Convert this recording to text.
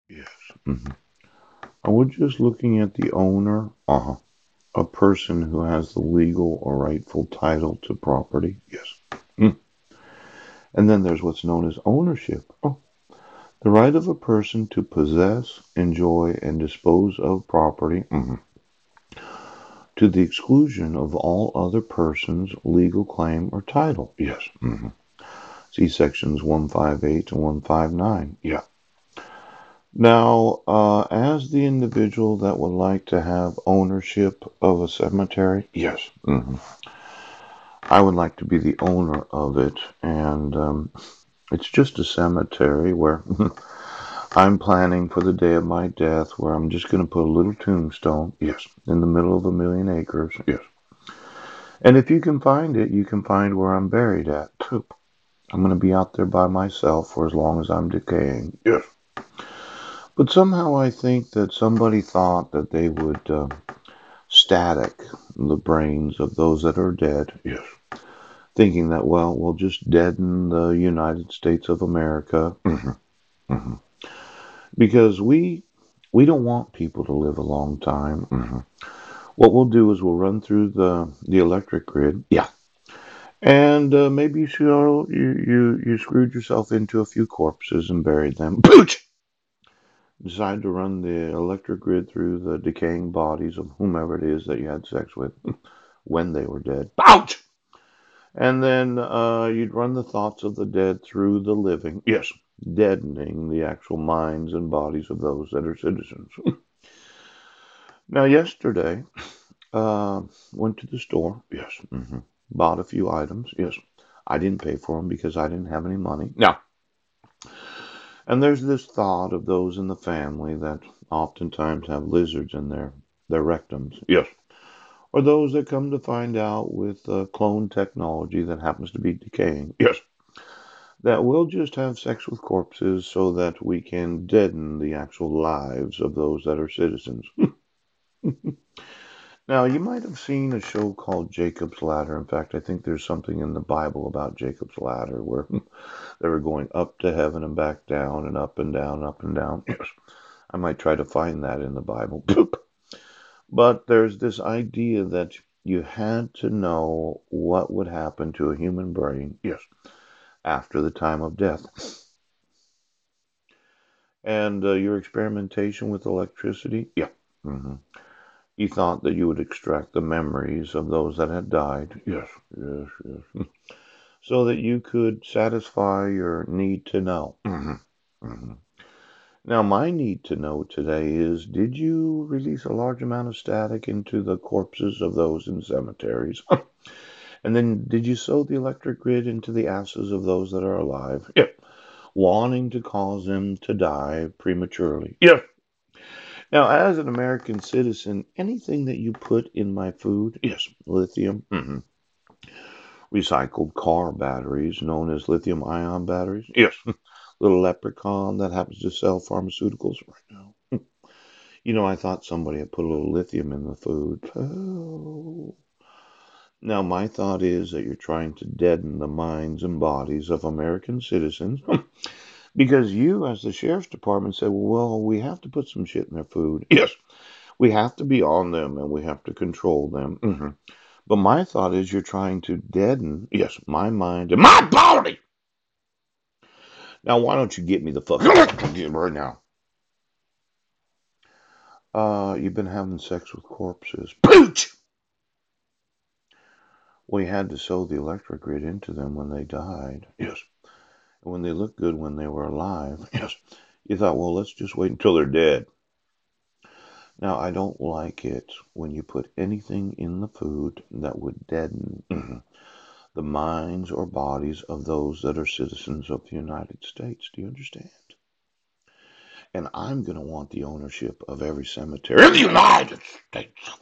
Yes. hmm And we're just looking at the owner, a person who has the legal or rightful title to property. Yes. Mm. And then there's what's known as ownership. The right of a person to possess, enjoy, and dispose of property to the exclusion of all other persons' legal claim or title. Yes. See sections 158 to 159. Yeah. Now, as the individual that would like to have ownership of a cemetery, yes, I would like to be the owner of it. And it's just a cemetery where I'm planning for the day of my death, where I'm just going to put a little tombstone, yes, in the middle of 1,000,000 acres, yes. And if you can find it, you can find where I'm buried at. I'm going to be out there by myself for as long as I'm decaying, yes. But somehow I think that somebody thought that they would static the brains of those that are dead, yes. Thinking that, well, we'll just deaden the United States of America. Because we don't want people to live a long time. What we'll do is we'll run through the electric grid. Yeah. And maybe you screwed yourself into a few corpses and buried them. Pooch! Decide to run the electric grid through the decaying bodies of whomever it is that you had sex with when they were dead. Ouch! And then you'd run the thoughts of the dead through the living. Yes, deadening the actual minds and bodies of those that are citizens. Now, yesterday, went to the store. Yes. Bought a few items. Yes. I didn't pay for them because I didn't have any money. Now, and there's this thought of those in the family that oftentimes have lizards in their rectums. Yes. Or those that come to find out with clone technology that happens to be decaying. Yes. That we'll just have sex with corpses so that we can deaden the actual lives of those that are citizens. Now, you might have seen a show called Jacob's Ladder. In fact, I think there's something in the Bible about Jacob's Ladder where they were going up to heaven and back down and up and down, up and down. Yes, I might try to find that in the Bible. But there's this idea that you had to know what would happen to a human brain, yes, after the time of death. And your experimentation with electricity, yeah. hmm You thought that you would extract the memories of those that had died. Yes, yes, yes. So that you could satisfy your need to know. Now, my need to know today is, did you release a large amount of static into the corpses of those in cemeteries? And then did you sow the electric grid into the asses of those that are alive? Yeah. Wanting to cause them to die prematurely. Yeah. Now, as an American citizen, anything that you put in my food, yes, lithium, recycled car batteries known as lithium ion batteries, yes, little leprechaun that happens to sell pharmaceuticals right now. I thought somebody had put a little lithium in the food. Oh. Now, my thought is that you're trying to deaden the minds and bodies of American citizens because you, as the sheriff's department, said, well, we have to put some shit in their food. Yes, we have to be on them and we have to control them. But my thought is you're trying to deaden, yes, my mind and my body. Now, why don't you get me the fuck right now? You've been having sex with corpses. Pooch! We had to sew the electric grid into them when they died. Yes. And when they looked good when they were alive. Yes. You thought, well, let's just wait until they're dead. Now, I don't like it when you put anything in the food that would deaden the minds or bodies of those that are citizens of the United States. Do you understand? And I'm going to want the ownership of every cemetery in the United States.